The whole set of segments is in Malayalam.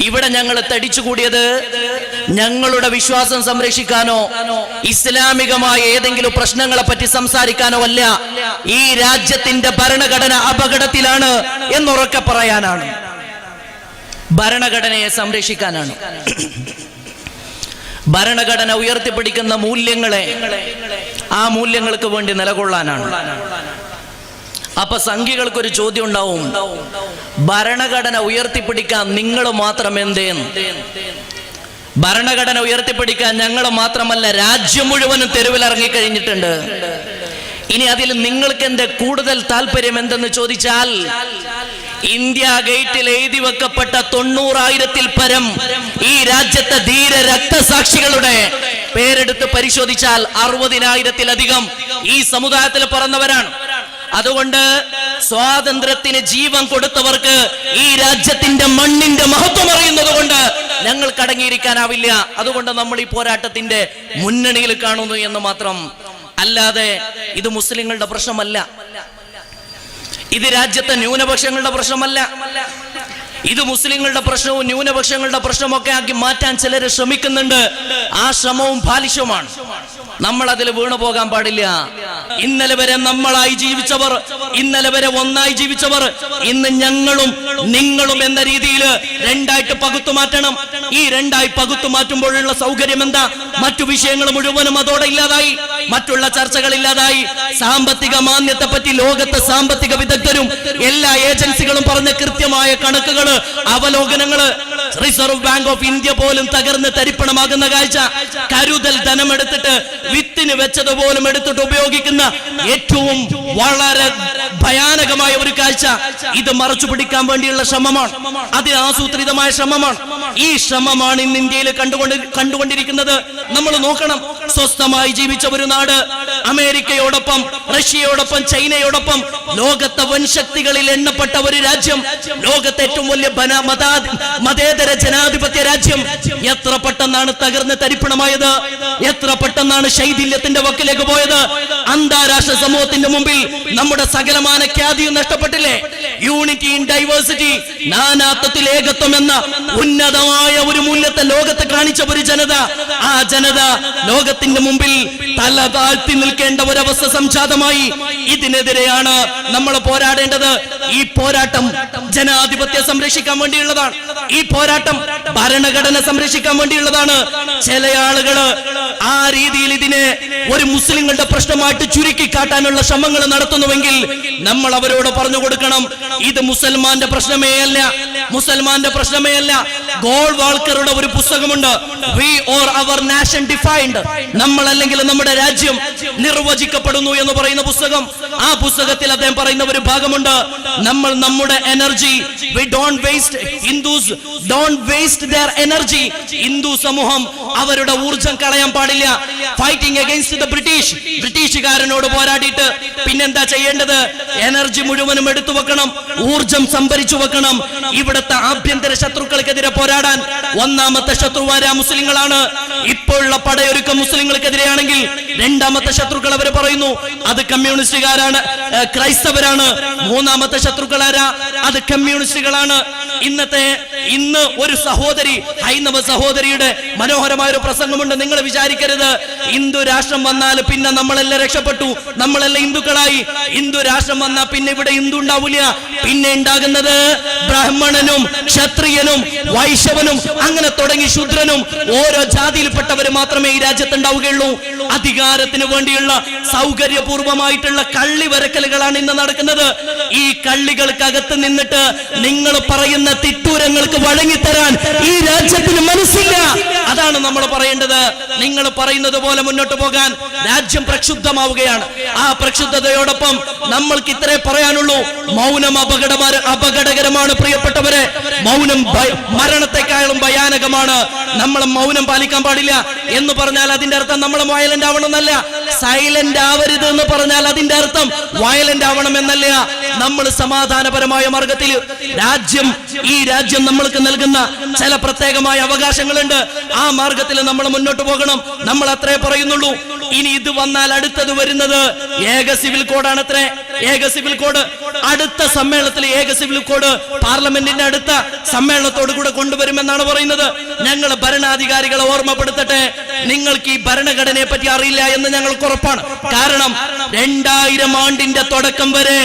ഇവിടെ ഞങ്ങൾ തടിച്ചുകൂടിയത് ഞങ്ങളുടെ വിശ്വാസം സംരക്ഷിക്കാനോ ഇസ്ലാമികമായ ഏതെങ്കിലും പ്രശ്നങ്ങളെ പറ്റി സംസാരിക്കാനോ അല്ല. ഈ രാജ്യത്തിന്റെ ഭരണഘടന അപകടത്തിലാണ് എന്നുറക്കെ പറയാനാണ്, ഭരണഘടനയെ സംരക്ഷിക്കാനാണ്. ഭരണഘടന ഉയർത്തിപ്പിടിക്കുന്ന മൂല്യങ്ങളെ ആ മൂല്യങ്ങൾക്ക് വേണ്ടി നിലകൊള്ളാനാണ്. അപ്പൊ സംഘികൾക്കൊരു ചോദ്യം ഉണ്ടാവും, ഭരണഘടന ഉയർത്തിപ്പിടിക്കാൻ നിങ്ങൾ മാത്രം എന്തേന്ന്? ഭരണഘടന ഉയർത്തിപ്പിടിക്കാൻ ഞങ്ങൾ മാത്രമല്ല, രാജ്യം മുഴുവനും തെരുവിലിറങ്ങിക്കഴിഞ്ഞിട്ടുണ്ട്. ഇനി അതിൽ നിങ്ങൾക്ക് എന്റെ കൂടുതൽ താല്പര്യം എന്തെന്ന് ചോദിച്ചാൽ, ഇന്ത്യ ഗേറ്റിൽ എഴുതി വെക്കപ്പെട്ട 90,000-ൽ പരം ഈ രാജ്യത്തെ ധീര രക്തസാക്ഷികളുടെ പേരെടുത്ത് പരിശോധിച്ചാൽ 60,000-ലധികം ഈ സമുദായത്തിൽ പിറന്നവരാണ്. അതുകൊണ്ട് സ്വാതന്ത്ര്യത്തിന് ജീവൻ കൊടുത്തവർക്ക് ഈ രാജ്യത്തിന്റെ മണ്ണിന്റെ മഹത്വം അറിയുന്നത് കൊണ്ട് ഞങ്ങൾക്ക് അടങ്ങിയിരിക്കാനാവില്ല. അതുകൊണ്ട് നമ്മൾ ഈ പോരാട്ടത്തിന്റെ മുന്നണിയിൽ കാണുന്നു എന്ന് മാത്രം. അല്ലാതെ ഇത് മുസ്ലിങ്ങളുടെ പ്രശ്നമല്ല, ഇത് രാജ്യത്തെ ന്യൂനപക്ഷങ്ങളുടെ പ്രശ്നമല്ല. ഇത് മുസ്ലിങ്ങളുടെ പ്രശ്നവും ന്യൂനപക്ഷങ്ങളുടെ പ്രശ്നമൊക്കെ ആക്കി മാറ്റാൻ ചിലർ ശ്രമിക്കുന്നുണ്ട്. ആ ശ്രമവും ബാലിശമാണ്. നമ്മൾ അതിൽ വീണു പോകാൻ പാടില്ല. ഇന്നലെ വരെ നമ്മളായി ജീവിച്ചവർ, ഇന്നലെ വരെ ഒന്നായി ജീവിച്ചവർ, ഇന്ന് ഞങ്ങളും നിങ്ങളും എന്ന രീതിയിൽ രണ്ടായിട്ട് പകുത്തു മാറ്റണം. ഈ രണ്ടായി പകുത്തു മാറ്റുമ്പോഴുള്ള സൗകര്യം എന്താ? മറ്റു വിഷയങ്ങൾ മുഴുവനും അതോടെ ഇല്ലാതായി, മറ്റുള്ള ചർച്ചകൾ ഇല്ലാതായി. സാമ്പത്തിക മാന്യത്തെ പറ്റി ലോകത്തെ സാമ്പത്തിക വിദഗ്ധരും എല്ലാ ഏജൻസികളും പറഞ്ഞ കൃത്യമായ കണക്കുകൾ, അവലോകനങ്ങള്, റിസർവ് ബാങ്ക് ഓഫ് ഇന്ത്യ പോലും തകർന്ന് തരിപ്പണമാകുന്ന കാഴ്ച, കരുതൽ ധനമെടുത്തിട്ട് വിത്തിന് വെച്ചതുപോലും എടുത്തിട്ട് ഉപയോഗിക്കുന്ന ഏറ്റവും വളരെ ഭയാനകമായ ഒരു കാഴ്ച. ഇത് മറച്ചു പിടിക്കാൻ വേണ്ടിയുള്ള ശ്രമമാണ്, അതിന് ആസൂത്രിതമായ ശ്രമമാണ്. ഈ ശ്രമമാണ് ഇന്ന് ഇന്ത്യയിൽ കണ്ടുകൊണ്ടിരിക്കുന്നത്. നമ്മൾ നോക്കണം, സ്വസ്ഥമായി ജീവിച്ച ഒരു നാട്, അമേരിക്കയോടൊപ്പം റഷ്യയോടൊപ്പം ചൈനയോടൊപ്പം ലോകത്തെ വൻശക്തികളിൽ എണ്ണപ്പെട്ട ഒരു രാജ്യം, ലോകത്തെ ഏറ്റവും വലിയ മതേതര ജനാധിപത്യ രാജ്യം, എത്ര പെട്ടെന്നാണ് തകർന്ന് തരിപ്പണമായത്, എത്ര പെട്ടെന്നാണ് ശൈഥില്യത്തിന്റെ വക്കിലേക്ക് പോയത്. അന്താരാഷ്ട്ര സമൂഹത്തിന്റെ മുമ്പിൽ നമ്മുടെ സകലമാന ഖ്യാതിയും നഷ്ടപ്പെട്ടില്ലേ? യൂണിറ്റി ഇൻ ഡൈവേഴ്സിറ്റി, നാനാത്വത്തിൽ ഏകത്വം എന്ന ഉന്നതമായ ഒരു മൂല്യത്തെ ലോകത്തെ കാണിച്ച ഒരു ജനത, ആ ജനത ലോകത്തിന്റെ മുമ്പിൽ തല താഴ്ത്തി നിൽക്കേണ്ട ഒരവസ്ഥ സംജാതമായി. ഇതിനെതിരെയാണ് നമ്മൾ പോരാടേണ്ടത്. ഈ പോരാട്ടം ജനാധിപത്യം സംരക്ഷിക്കാൻ വേണ്ടിയുള്ളതാണ്. ഈ പോരാട്ടം ഭരണഘടന സംരക്ഷിക്കാൻ വേണ്ടിയുള്ളതാണ്. ചില ആളുകൾ ആ രീതിയിൽ ഇതിനെ ഒരു മുസ്ലിങ്ങളുടെ പ്രശ്നമായിട്ട് ചുരുക്കി കാട്ടാനുള്ള ശ്രമങ്ങൾ നടത്തുന്നുവെങ്കിൽ നമ്മൾ അവരോട് പറഞ്ഞു കൊടുക്കണം, ഇത് മുസൽമാന്റെ പ്രശ്നമേ അല്ല, മുസൽമാന്റെ പ്രശ്നമേ അല്ല. ഗോൾവാൾക്കറുടെ ഒരു പുസ്തകമുണ്ട്, we or our nation defined, നമ്മൾ അല്ലെങ്കിൽ നമ്മുടെ രാജ്യം നിർവചിക്കപ്പെടുന്നു എന്ന് പറയുന്ന പുസ്തകം. ആ പുസ്തകത്തിൽ അദ്ദേഹം പറയുന്ന ഒരു ഭാഗമുണ്ട്, നമ്മൾ നമ്മുടെ energy, we don't waste, Hindus don't waste their energy. Hindu സമൂഹം അവരുടെ ഊർജം കളയാൻ പാടില്ല. ഫൈറ്റിംഗ് അഗൈൻസ്റ്റ് ദ ബ്രിട്ടീഷ്, ബ്രിട്ടീഷുകാരനോട് പോരാടിയിട്ട് പിന്നെന്താ ചെയ്യേണ്ടത്? എനർജി മുഴുവനും എടുത്തു വെക്കണം, ഊർജം സംഭരിച്ചു വെക്കണം. ഇവിടുത്തെ ആഭ്യന്തര ശത്രുക്കൾക്കെതിരെ പോരാടാൻ ഒന്നാമത്തെ ശത്രുവാരാ മുസ്ലിങ്ങളാണ്. ഇപ്പോഴുള്ള പടയൊരുക്കം മുസ്ലിങ്ങൾക്കെതിരെയാണെങ്കിൽ രണ്ടാമത്തെ ശത്രുക്കൾ അവർ പറയുന്നു അത് കമ്മ്യൂണിസ്റ്റുകാരാണ്, ക്രൈസ്തവരാണ്. മൂന്നാമത്തെ ശത്രുക്കളാരാ? അത് കമ്മ്യൂണിസ്റ്റുകളാണ്. ഇന്ന് ഒരു സഹോദരി, ഹൈന്ദവ സഹോദരിയുടെ മനോഹരമായ ഒരു പ്രസംഗമുണ്ട്. നിങ്ങൾ വിചാരിക്കരുത് ഹിന്ദു രാഷ്ട്രം വന്നാൽ പിന്നെ നമ്മളെല്ലാം രക്ഷപ്പെട്ടു, നമ്മളെല്ലാം ഹിന്ദുക്കളായി. ഹിന്ദു രാഷ്ട്രം വന്നാൽ പിന്നെ ഇവിടെ ഹിന്ദു ഉണ്ടാവില്ല. പിന്നെ ഉണ്ടാകുന്നത് ബ്രാഹ്മണനും ക്ഷത്രിയനും വൈശ്യവനും അങ്ങനെ തുടങ്ങി ശൂദ്രനും ഓരോ ജാതിയിൽപ്പെട്ടവർ മാത്രമേ ഈ രാജ്യത്ത് ഉണ്ടാവുകയുള്ളൂ. അധികാരത്തിന് വേണ്ടിയുള്ള സൗകര്യപൂർവമായിട്ടുള്ള കള്ളി വരക്കലുകളാണ് ഇന്ന് നടക്കുന്നത്. ഈ കള്ളികൾക്കകത്ത് നിന്നിട്ട് നിങ്ങൾ പറയുന്ന തിട്ടൂരങ്ങൾക്ക് വഴങ്ങിത്തരാൻ ഈ രാജ്യത്തിന് മനസ്സില്ല. അതാണ് നമ്മൾ പറയേണ്ടത്. നിങ്ങൾ പറയുന്നത് പോലെ മുന്നോട്ട് പോകാൻ രാജ്യം പ്രക്ഷുബ്ധമാവുകയാണ്. ആ പ്രക്ഷുബ്ധതയോടൊപ്പം നമ്മൾക്ക് ഇത്രേ പറയാനുള്ളൂ, മൗനം അപകടകരമാണ് പ്രിയപ്പെട്ടവരെ. മൗനം മരണത്തെക്കാളും ഭയാനകമാണ്. നമ്മൾ മൗനം പാലിക്കാൻ പാടില്ല എന്ന് പറഞ്ഞാൽ അതിന്റെ അർത്ഥം നമ്മൾ വയലന്റ് ആവണമെന്നല്ല. സൈലന്റ് ആവരുത് എന്ന് പറഞ്ഞാൽ അതിന്റെ അർത്ഥം വയലന്റ് ആവണം എന്നല്ല. നമ്മൾ സമാധാനപരമായ മാർഗത്തിൽ ഈ രാജ്യം നമ്മൾക്ക് നൽകുന്ന ചില പ്രത്യേകമായ അവകാശങ്ങളുണ്ട്. ആ മാർഗത്തിൽ നമ്മൾ മുന്നോട്ട് പോകണം. നമ്മൾ അത്രേ പറയുന്നുള്ളൂ. ഇനി ഇത് വന്നാൽ അടുത്തത് വരുന്നത് ഏക സിവിൽ കോഡാണ്. ഏക സിവിൽ കോഡ് അടുത്ത സമ്മേളനത്തിൽ ഏക സിവിൽ കോഡ് പാർലമെന്റിന്റെ അടുത്ത സമ്മേളനത്തോടു കൂടെ കൊണ്ടുവരുമെന്നാണ് പറയുന്നത്. ഞങ്ങൾ ഭരണാധികാരികളെ ഓർമ്മപ്പെടുത്തട്ടെ, നിങ്ങൾക്ക് ഈ ഭരണഘടനയെ പറ്റി അറിയില്ല എന്ന് ഞങ്ങൾക്ക് ഉറപ്പാണ്. കാരണം 2000 ആണ്ടിന്റെ തുടക്കം വരെ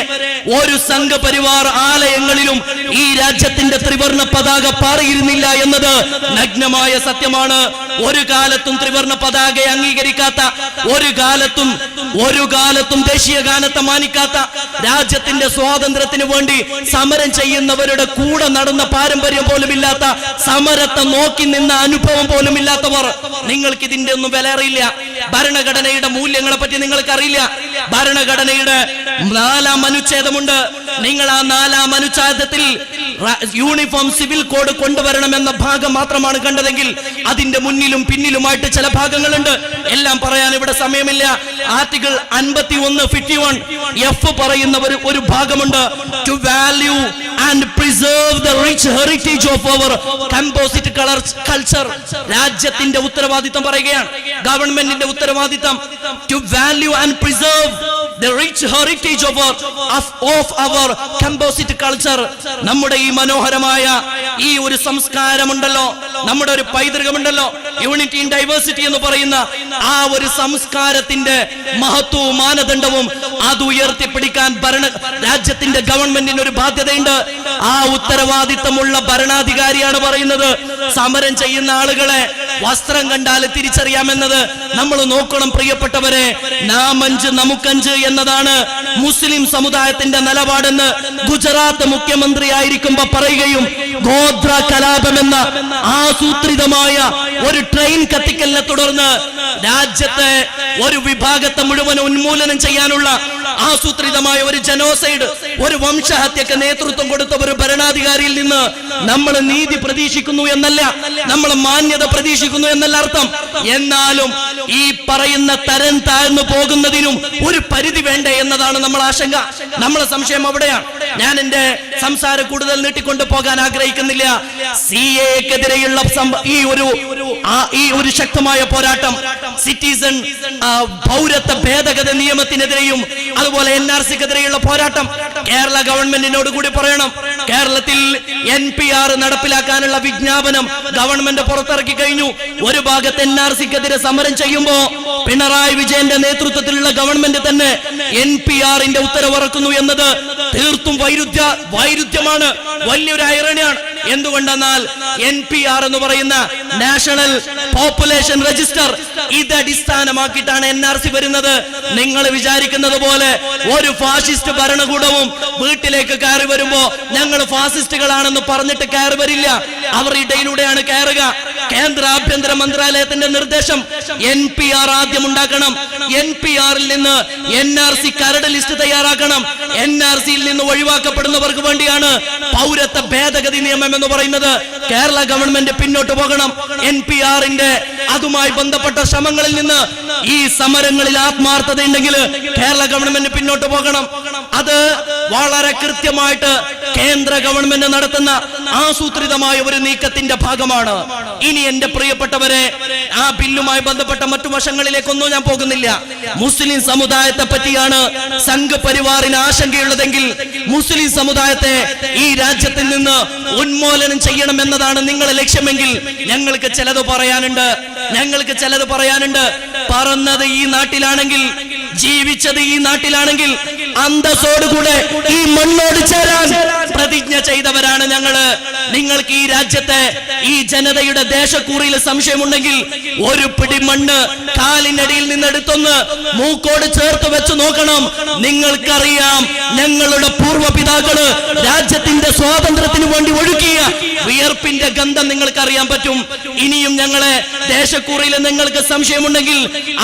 ഒരു സംഘപരിവാർ ആലയങ്ങളിലും ഈ രാജ്യത്തിന്റെ ത്രിവർണ പതാക പാറിയിരുന്നില്ല എന്നത് നഗ്നമായ സത്യമാണ്. ഒരു കാലത്തും ത്രിവർണ പതാകയെ അംഗീകരിക്കാത്ത, ഒരു കാലത്തും ദേശീയ ഗാനത്തെ മാനിക്കാത്ത, രാജ്യത്തിന്റെ സ്വാതന്ത്ര്യത്തിന് വേണ്ടി സമരം ചെയ്യുന്നവരുടെ കൂടെ നടന്ന പാരമ്പര്യം പോലും ഇല്ലാത്ത, സമരത്തെ നോക്കി നിന്ന അനുഭവം പോലും ഇല്ലാത്തവർ, നിങ്ങൾക്ക് ഇതിന്റെ ഒന്നും വില അറിയില്ല. ഭരണഘടനയുടെ മൂല്യങ്ങളെ പറ്റി നിങ്ങൾക്ക് അറിയില്ല. ഭരണഘടനയുടെ 4-ാം അനുച്ഛേദമുണ്ട്. നിങ്ങൾ ആ 4-ാം അനുച്ഛേദത്തിൽ യൂണിഫോം സിവിൽ കോഡ് കൊണ്ടുവരണമെന്ന ഭാഗം മാത്രമാണ് കണ്ടതെങ്കിൽ അതിന്റെ മുന്നിലും പിന്നിലുമായിട്ട് ചില ഭാഗങ്ങളുണ്ട്. എല്ലാം പറയാൻ ഇവിടെ സമയമില്ല. ആർട്ടിക്കിൾ 51 പറയുന്ന ഒരു ഭാഗമുണ്ട്. To value and preserve the rich heritage of our composite culture. രാജ്യത്തിന്റെ ഉത്തരവാദിത്തം പറയുകയാണ്, ഗവൺമെന്റിന്റെ ഉത്തരവാദിത്തം. To value and preserve the rich heritage of our composite culture. നമ്മുടെ ഈ മനോഹരമായ ഈ ഒരു സംസ്കാരമുണ്ടല്ലോ, നമ്മുടെ ഒരു പൈതൃകമുണ്ടല്ലോ, യൂണിറ്റി ഇൻ ഡൈവേഴ്സിറ്റി എന്ന് പറയുന്ന ആ ഒരു സംസ്കാരത്തിന്റെ മഹത്വവും മാനദണ്ഡവും അത് ഉയർത്തിപ്പിടിക്കാൻ രാജ്യത്തിന്റെ ഗവൺമെന്റിന് ഒരു ബാധ്യതയുണ്ട്. ആ ഉത്തരവാദിത്തമുള്ള ഭരണാധികാരിയാണ് പറയുന്നത്, സമരം ചെയ്യുന്ന ആളുകളെ വസ്ത്രം കണ്ടാൽ തിരിച്ചറിയാമെന്നത് നമ്മൾ നോക്കണം. പ്രിയപ്പെട്ടവരെ, നാം 5 നമുക്കഞ്ച് എന്നതാണ് മുസ്ലിം സമുദായത്തിന്റെ നിലപാടെന്ന് ഗുജറാത്ത് മുഖ്യമന്ത്രി ആയിരിക്കുമ്പോ പറയുകയും, ഗോത്ര കലാപം എന്ന ആസൂത്രിതമായ ഒരു ട്രെയിൻ കത്തിക്കലിനെ തുടർന്ന് രാജ്യത്തെ ഒരു വിഭാഗത്തെ മുഴുവൻ ഉന്മൂലനം ചെയ്യാനുള്ള ആസൂത്രിതമായ ഒരു ജനോസൈഡ്, ഒരു വംശഹത്യക്ക് നേതൃത്വം കൊടുത്ത ഒരു ഭരണാധികാരിയിൽ നിന്ന് നമ്മൾ നീതി പ്രതീക്ഷിക്കുന്നു എന്നല്ല, നമ്മൾ മാന്യത പ്രതീക്ഷിക്കുന്നു എന്നല്ല അർത്ഥം. എന്നാലും ഈ പറയുന്ന തരം താഴ്ന്നു പോകുന്നതിനും ഒരു പരിധി വേണ്ടേ എന്നതാണ് നമ്മൾ ആശങ്ക, നമ്മളെ സംശയം അവിടെയാണ്. ഞാൻ എന്റെ സംസാരം കൂടുതൽ നീട്ടിക്കൊണ്ടു പോകാൻ ആഗ്രഹിക്കുന്നില്ല. സിഎക്കെതിരെയുള്ള ഈ ഒരു ശക്തമായ പോരാട്ടം, സിറ്റിസൺ പൗരത്വ ഭേദഗതി നിയമത്തിനെതിരെയും അതുപോലെ NRCക്കെതിരെയുള്ള പോരാട്ടം കേരള ഗവൺമെന്റിനോട് കൂടി പറയണം. കേരളത്തിൽ NPR നടപ്പിലാക്കാനുള്ള വിജ്ഞാപനം ഗവൺമെന്റ് പുറത്തിറക്കി കഴിഞ്ഞു. ഒരു ഭാഗത്ത് NRCക്കെതിരെ സമരം ചെയ്യുമ്പോ പിണറായി വിജയന്റെ നേതൃത്വത്തിലുള്ള ഗവൺമെന്റ് തന്നെ NPRന്റെ ഉത്തരവിറക്കുന്നു എന്നത് തീർത്തും വൈരുദ്ധ്യമാണ്, വലിയൊരു ഐറണിയാണ്. എന്തുകൊണ്ടെന്നാൽ NPR എന്ന് പറയുന്ന നാഷണൽ പോപ്പുലേഷൻ രജിസ്റ്റർ, ഇത് അടിസ്ഥാനമാക്കിയിട്ടാണ് NRC വരുന്നത്. നിങ്ങൾ വിചാരിക്കുന്നത് പോലെ ഒരു ഫാഷിസ്റ്റ് ഭരണകൂടവും വീട്ടിലേക്ക് കയറി വരുമ്പോ ഞങ്ങൾ ഫാസിസ്റ്റുകളാണെന്ന് പറഞ്ഞിട്ട് കയറി വരില്ല. അവർ ഇടയിലൂടെയാണ് കയറുക. കേന്ദ്ര ആഭ്യന്തര മന്ത്രാലയത്തിന്റെ നിർദ്ദേശം NPR ആദ്യം ഉണ്ടാക്കണം. NPRൽ നിന്ന് NRC കരട് ലിസ്റ്റ് തയ്യാറാക്കണം. NRCയിൽ നിന്ന് ഒഴിവാക്കപ്പെടുന്നവർക്ക് വേണ്ടിയാണ് പൗരത്വ ഭേദഗതി നിയമം എന്ന് പറയുന്നത്. കേരള ഗവൺമെന്റ് പിന്നോട്ട് പോകണം. NPRന്റെ അതുമായി ബന്ധപ്പെട്ട ശ്രമങ്ങളിൽ നിന്ന് ഈ സമരങ്ങളിൽ ആത്മാർത്ഥത ഉണ്ടെങ്കിൽ കേരള ഗവൺമെന്റ് പിന്നോട്ട് പോകണം. അത് വളരെ കൃത്യമായിട്ട് കേന്ദ്ര ഗവൺമെന്റ് നടത്തുന്ന ആസൂത്രിതമായ ഒരു നീക്കത്തിന്റെ ഭാഗമാണ്. ഇനി എന്റെ പ്രിയപ്പെട്ടവരെ, ആ ബില്ലുമായി ബന്ധപ്പെട്ട മറ്റു വശങ്ങളിലേക്കൊന്നും ഞാൻ പോകുന്നില്ല. മുസ്ലിം സമുദായത്തെ പറ്റിയാണ് സംഘപരിവാറിന് ആശങ്കയുള്ളതെങ്കിൽ, മുസ്ലിം സമുദായത്തെ ഈ രാജ്യത്തിൽ നിന്ന് ഉന്മൂലനം ചെയ്യണം എന്നതാണ് നിങ്ങളെ ലക്ഷ്യമെങ്കിൽ, ഞങ്ങൾക്ക് ചിലത് പറയാനുണ്ട്. പറന്നത് ഈ നാട്ടിലാണെങ്കിൽ, ജീവിച്ചത് ഈ നാട്ടിലാണെങ്കിൽ, അന്തസ്സോടുകൂടെ ഈ മണ്ണോട് ചേരാൻ പ്രതിജ്ഞ ചെയ്തവരാണ് ഞങ്ങള്. നിങ്ങൾക്ക് ഈ രാജ്യത്തെ ഈ ജനതയുടെ ദേശക്കൂറിയിൽ സംശയമുണ്ടെങ്കിൽ ഒരു പിടി മണ്ണ് കാലിനടിയിൽ നിന്നെടുത്തൊന്ന് മൂക്കോട് ചേർത്ത് വെച്ച് നോക്കണം. നിങ്ങൾക്കറിയാം, ഞങ്ങളുടെ പൂർവ്വപിതാക്കള് രാജ്യത്തിന്റെ സ്വാതന്ത്ര്യത്തിന് വേണ്ടി ഒഴുകിയ വിയർപ്പിന്റെ ഗന്ധം നിങ്ങൾക്കറിയാൻ പറ്റും. ഇനിയും ഞങ്ങളെ ദേശക്കൂറിയിൽ നിങ്ങൾക്ക് സംശയമുണ്ടെങ്കിൽ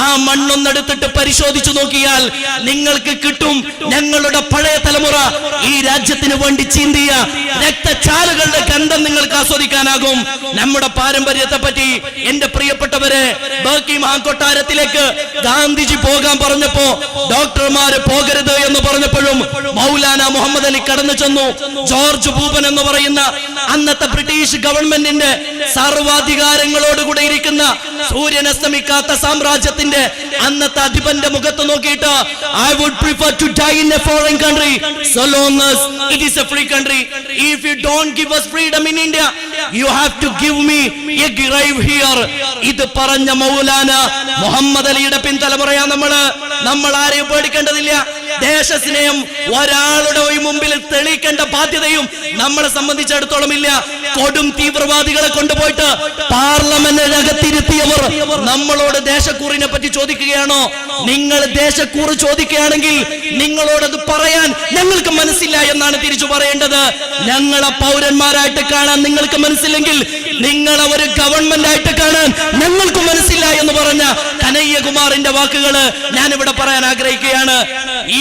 ആ മണ്ണൊന്നെടുത്തിട്ട് പരിശോധിച്ചു നോക്കിയാൽ നിങ്ങൾക്ക് കിട്ടും. ഞങ്ങളുടെ പഴയ തലമുറ ഈ രാജ്യത്തിന് വേണ്ടി ചീന്തിയ രക്തച്ചാലുകളുടെ ഗന്ധം നിങ്ങൾക്ക് ആസ്വദിക്കാനാകും. നമ്മുടെ പാരമ്പര്യത്തെ പറ്റി എന്റെ പ്രിയപ്പെട്ടവരെ, ബക്കിംഗ്ഹാം കൊട്ടാരത്തിലേക്ക് ഗാന്ധിജി പോകാൻ പറഞ്ഞപ്പോ ഡോക്ടർമാര് പോകരുത് എന്ന് പറഞ്ഞപ്പോഴും മൗലാന മുഹമ്മദ് അലി കടന്നു ചെന്നു. ജോർജ് ഭൂപൻ എന്ന് പറയുന്ന അന്നത്തെ ബ്രിട്ടീഷ് ബ്രിട്ടീഷ് ഗവൺമെന്റിന്റെ സർവാധികാരങ്ങളോടുകൂടെ ഇരിക്കുന്ന സൂര്യൻ അസ്തമിക്കാത്ത സാമ്രാജ്യത്തിന്റെ അന്നത്തെ അധിപന്റെ മുഖത്ത് നോക്കിയിട്ട് I would prefer to die in a foreign country so long as it is a free country. If you don't give us freedom in India, you have to give me a grave here. ഇത് പറഞ്ഞ മൗലാന മുഹമ്മദ് അലിയുടെ പിൻതലമുറയാ നമ്മൾ ആരെയും പേടിക്കേണ്ടതില്ല. ദേശസ്നേഹം ഒരാളുടെ മുമ്പിൽ തെളിയിക്കേണ്ട ബാധ്യതയും നമ്മളെ സംബന്ധിച്ചിടത്തോളം ഇല്ല. കൊടും തീവ്രവാദികളെ കൊണ്ടുപോയിട്ട് പാർലമെന്റിനകത്തിരുത്തിയവർ നമ്മളോട് ദേശക്കൂറിനെ പറ്റി ചോദിക്കുകയാണോ? നിങ്ങൾ ദേശക്കൂറ് ചോദിക്കുകയാണെങ്കിൽ നിങ്ങളോടത് പറയാൻ ഞങ്ങൾക്ക് മനസ്സില്ല എന്നാണ് തിരിച്ചു പറയേണ്ടത്. ഞങ്ങളെ പൗരന്മാരായിട്ട് കാണാൻ നിങ്ങൾക്ക് മനസ്സില്ലെങ്കിൽ നിങ്ങളെ ഒരു ഗവൺമെന്റ് ആയിട്ട് കാണാൻ ഞങ്ങൾക്ക് മനസ്സില്ല എന്ന് പറഞ്ഞ കനയ്യകുമാറിന്റെ വാക്കുകള് ഞാനിവിടെ പറയാൻ ആഗ്രഹിക്കുകയാണ്.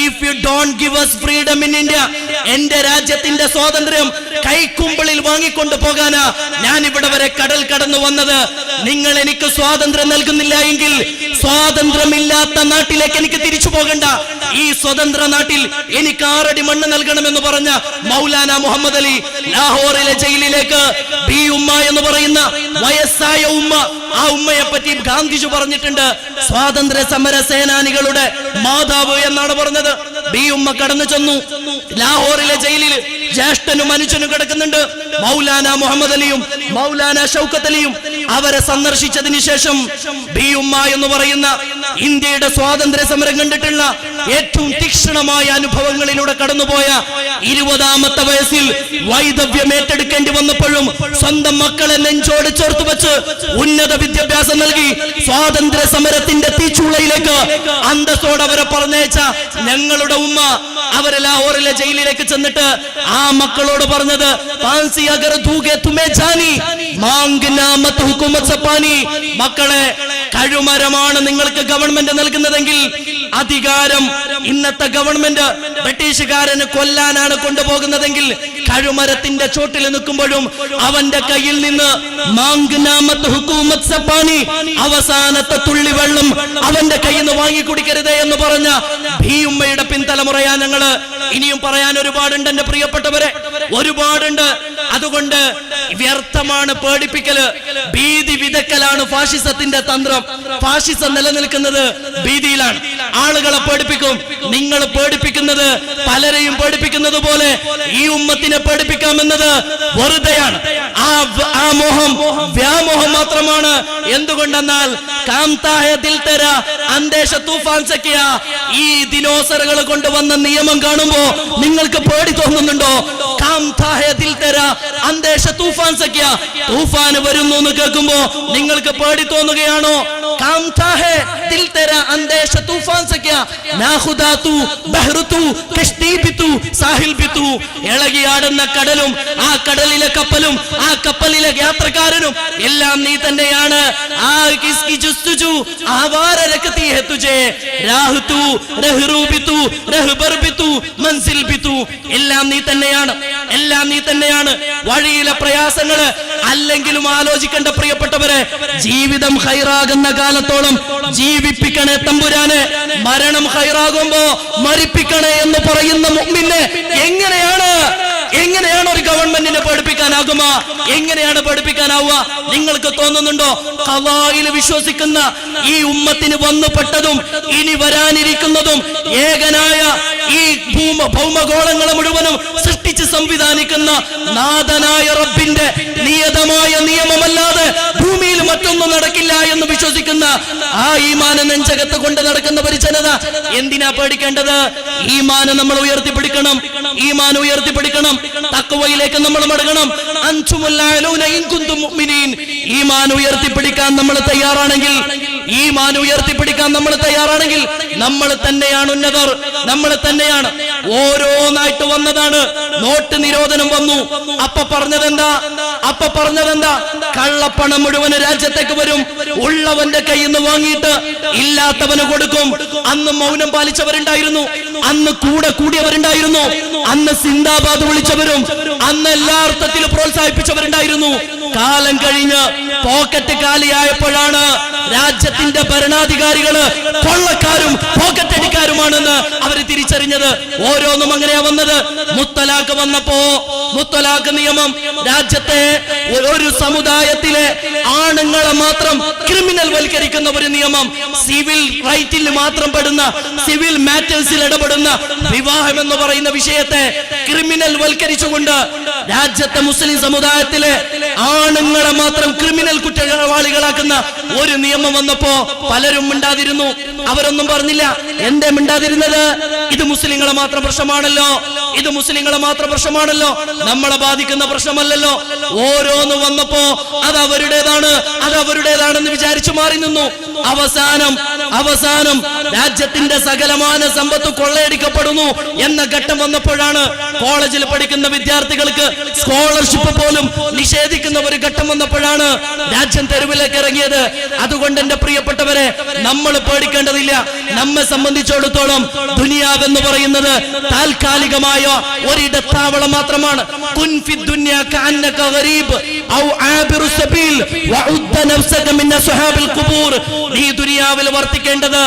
If you don't give us freedom in India, എന്റെ രാജ്യത്തിന്റെ സ്വാതന്ത്ര്യം കൈക്കുമ്പിളിൽ വാങ്ങിക്കൊണ്ട് പോകാനാ ഞാൻ ഇവിടെ വരെ കടൽ കടന്നു വന്നത്. നിങ്ങൾ എനിക്ക് സ്വാതന്ത്ര്യം നൽകുന്നില്ല എങ്കിൽ സ്വാതന്ത്ര്യമില്ലാത്ത നാട്ടിലേക്ക് എനിക്ക് തിരിച്ചു പോകണ്ട. ഈ സ്വതന്ത്ര നാട്ടിൽ എനിക്ക് 6 അടി മണ്ണ് നൽകണമെന്ന് പറഞ്ഞ മൗലാന മുഹമ്മദ് അലി ലാഹോറിലെ ജയിലിലേക്ക് ബി ഉമ്മ എന്ന് പറയുന്ന വയസ്സായ ഉമ്മ, ആ ഉമ്മയെ പറ്റി ഗാന്ധിജി പറഞ്ഞിട്ടുണ്ട് സ്വാതന്ത്ര്യ സമര സേനാനികളുടെ മാതാവ് എന്നാണ് പറഞ്ഞത്. ബി ഉമ്മ കടന്നു ചെന്നു. ലാഹോറിലെ ജയിലിൽ ജ്യേഷ്ഠനും അനുജനും കിടക്കുന്നുണ്ട്. മൗലാന മുഹമ്മദ് അലിയും മൗലാന ഷൗക്കത്ത് അലിയും അവരെ സന്ദർശിച്ചതിന് ശേഷം ബി ഉമ്മ എന്ന് പറയുന്ന ഇന്ത്യയുടെ സ്വാതന്ത്ര്യ സമരം കണ്ടിട്ടുള്ള ഏറ്റവും തീക്ഷ്ണമായ അനുഭവങ്ങളിലൂടെ കടന്നുപോയ 20ാമത്തെ വയസ്സിൽ വൈദവ്യം ഏറ്റെടുക്കേണ്ടി വന്നപ്പോഴും സ്വന്തം മക്കളെ നെഞ്ചോട് ചേർത്ത് വെച്ച് ഉന്നത വിദ്യാഭ്യാസം നൽകി സ്വാതന്ത്ര്യ സമരത്തിന്റെ തീച്ചൂളയിലേക്ക് അന്തസ്സോടെ അവരെ പറഞ്ഞയച്ച ഞങ്ങളുടെ ഉമ്മ അവരെ ലാഹോറിലെ ജയിലിലേക്ക് ചെന്നിട്ട് ആ മക്കളോട് പറഞ്ഞത് മക്കളെ, കഴുമരമാണ് നിങ്ങൾക്ക് ഗവൺമെന്റ് നൽകുന്നതെങ്കിൽ അധികാരം ഇന്നത്തെ ഗവൺമെന്റ് ബ്രിട്ടീഷുകാരന് കൊല്ലാനാണ് കൊണ്ടുപോകുന്നതെങ്കിൽ കഴുമരത്തിന്റെ ചോട്ടിൽ നിൽക്കുമ്പോഴും അവന്റെ കയ്യിൽ നിന്ന് അവസാനത്തെ തുള്ളി വെള്ളം അവന്റെ കയ്യിൽ നിന്ന് വാങ്ങിക്കുടിക്കരുതേ എന്ന് പറഞ്ഞ ഭീയുമ്മയുടെ പിൻതലമുറയാ ഞങ്ങള്. ഇനിയും പറയാൻ ഒരുപാടുണ്ട് എന്റെ പ്രിയപ്പെട്ടവരെ, ഒരുപാടുണ്ട്. അതുകൊണ്ട് വ്യർത്ഥമാണ് പേടിപ്പിക്കല്, ഭീതി വിതക്കലാണ് ഫാഷിസത്തിന്റെ തന്ത്രം. ഫാഷിസം നിലനിൽക്കുന്നത് ഭീതിയിലാണ്. ആളുകളെ പേടിപ്പിക്കും. നിങ്ങൾ പേടിപ്പിക്കുന്നത് പലരെയും പേടിപ്പിക്കുന്നത് പോലെ ഈ ഉമ്മത്തിനെ പേടിപ്പിക്കാമെന്നത് വെറുതെയാണ്. ആ മോഹം വ്യാമോഹം മാത്രമാണ്. എന്തുകൊണ്ടെന്നാൽ ഈ ദിനോസറുകൾ കൊണ്ടുവന്ന നിയമം കാണുമ്പോ നിങ്ങൾക്ക് പേടി തോന്നുന്നുണ്ടോ? തൂഫാന് വരുന്നു എന്ന് കേൾക്കുമ്പോ നിങ്ങൾക്ക് പേടി തോന്നുകയാണോ? ഇളകിയാടുന്ന കടലും ആ കടലിലെ കപ്പലും ആ കപ്പലിലെ യാത്രക്കാരനും എല്ലാം നീ തന്നെയാണ്. എല്ലാം നീ തന്നെയാണ്, എല്ലാം നീ തന്നെയാണ്. വഴിയിലെ പ്രയാസങ്ങള് അല്ലെങ്കിലും ആലോചിക്കേണ്ട പ്രിയപ്പെട്ടവരെ, ജീവിതം ഹൈറാകുന്ന കാലത്തോളം ജീവിപ്പിക്കണേ തമ്പുരാനെ. മരണം ഹൈറാകുമ്പോ മരിപ്പിക്കണേ എന്ന് പറയുന്ന മുഅ്മിനെ എങ്ങനെയാണ് ഒരു ഗവൺമെന്റിനെ പഠിപ്പിക്കാനാകുക? എങ്ങനെയാണ് പഠിപ്പിക്കാനാവുക? നിങ്ങൾക്ക് തോന്നുന്നുണ്ടോ ഖളായിൽ വിശ്വസിക്കുന്ന ഈ ഉമ്മത്തിന് വന്നുപെട്ടതും ഇനി വരാനിരിക്കുന്നതും ഏകനായ ഈ ഭൗമഗോളങ്ങളെ മുഴുവനും സൃഷ്ടിച്ച് സംവിധാനിക്കുന്ന നാഥനായ റബ്ബിന്റെ നിയതമായ നിയമമല്ലാതെ ഭൂമിയിൽ മറ്റൊന്നും നടക്കില്ല എന്ന് വിശ്വസിക്കുന്ന ആ ഈമാനെ നെഞ്ചകത്ത് കൊണ്ട് നടക്കുന്ന പരിജനത എന്തിനാ പേടിക്കേണ്ടത്? ഈമാനെ നമ്മൾ ഉയർത്തിപ്പിടിക്കണം. ഈമാൻ ഉയർത്തിപ്പിടിക്കണം. തഖ്വയിലേക്ക് നമ്മൾ മടങ്ങണം. ഈമാൻ ഉയർത്തിപ്പിടിക്കാൻ നമ്മൾ തയ്യാറാണെങ്കിൽ, ഈമാൻ ഉയർത്തിപ്പിടിക്കാൻ നമ്മൾ തയ്യാറാണെങ്കിൽ നമ്മൾ തന്നെയാണ് ഉന്നതർ, നമ്മൾ തന്നെയാണ്. ഓരോന്നായിട്ട് വന്നതാണ്. നോട്ട് നിരോധനം വന്നു. അപ്പൊ പറഞ്ഞതെന്താ? കള്ളപ്പണം മുഴുവൻ രാജ്യത്തേക്ക് വരും. ഉള്ളവന്റെ കയ്യിൽ നിന്ന് വാങ്ങിയിട്ട് ഇല്ലാത്തവന് കൊടുക്കും. അന്ന് മൗനം പാലിച്ചവരുണ്ടായിരുന്നു, അന്ന് കൂടെ കൂടിയവരുണ്ടായിരുന്നു, അന്ന് സിന്ദാബാദ് വിളിച്ചവരും അന്ന് എല്ലാ അർത്ഥത്തിലും പ്രോത്സാഹിപ്പിച്ചവരുണ്ടായിരുന്നു. കാലം കഴിഞ്ഞ് പോക്കറ്റ് കാലിയായപ്പോഴാണ് രാജ്യത്തിന്റെ ഭരണാധികാരികള് കൊള്ളക്കാരും പോക്കറ്റടിക്കാരുമാണെന്ന് അവര് തിരിച്ചറിഞ്ഞത്. ഓരോന്നും അങ്ങനെയാ വന്നത്. മുത്തലാഖ് വന്നപ്പോ മുത്തലാഖ് നിയമം, രാജ്യത്തെ ഒരു സമുദായത്തിലെ ആണുങ്ങളെ മാത്രം ക്രിമിനൽ വൽക്കരിക്കുന്ന ഒരു നിയമം, സിവിൽ റൈറ്റിൽ മാത്രം പെടുന്ന, സിവിൽ മാറ്റേഴ്സിൽ ഇടപെടുന്ന വിവാഹം എന്ന് പറയുന്ന വിഷയത്തെ ക്രിമിനൽ വൽക്കരിച്ചുകൊണ്ട് രാജ്യത്തെ മുസ്ലിം സമുദായത്തിലെ ആണുങ്ങളെ മാത്രം ക്രിമിനൽ കുറ്റവാളികളാക്കുന്ന ഒരു നിയമം വന്നപ്പോ പലരും മിണ്ടാതിരുന്നു. അവരൊന്നും പറഞ്ഞില്ല. എന്തേ മിണ്ടാതിരുന്നത്? ഇത് മുസ്ലിങ്ങളെ മാത്രം പ്രശ്നമാണല്ലോ, ഇത് മുസ്ലിങ്ങളെ മാത്രം പ്രശ്നമാണല്ലോ, നമ്മളെ ബാധിക്കുന്ന പ്രശ്നമല്ലല്ലോ. ഓരോന്ന് വന്നപ്പോ അത് അവരുടേതാണെന്ന് വിചാരിച്ചു മാറി നിന്നു. അവസാനം രാജ്യത്തിന്റെ സകലമാന സമ്പത്ത് കൊള്ളയടിക്കപ്പെടുന്നു എന്ന ഘട്ടം വന്നപ്പോഴാണ് കോളേജിൽ പഠിക്കുന്ന വിദ്യാർത്ഥികൾക്ക് സ്കോളർഷിപ്പ് പോലും നിഷേധിക്കുന്ന ഒരു ഘട്ടം വന്നപ്പോഴാണ് രാജ്യം തെരുവിലേക്ക് ഇറങ്ങിയത്. അതുകൊണ്ട് എന്റെ പ്രിയപ്പെട്ടവരെ, നമ്മൾ പേടിക്കേണ്ടതില്ല. നമ്മെ സംബന്ധിച്ചിടത്തോളം ദുനിയാവെന്ന് പറയുന്നത് താൽക്കാലികമായ ഒരിടത്താവളം മാത്രമാണ്. കുൻ ഫി ദുനിയാ കഅന്നക ഗരീബ് ഔ ആബിറു സബീൽ വഉദ്ദ നഫ്സക മിൻ അസ്ഹാബിൽ ഖുബൂർ. നീ ദുനിയാവിൽ വർത്തിക്കേണ്ടത്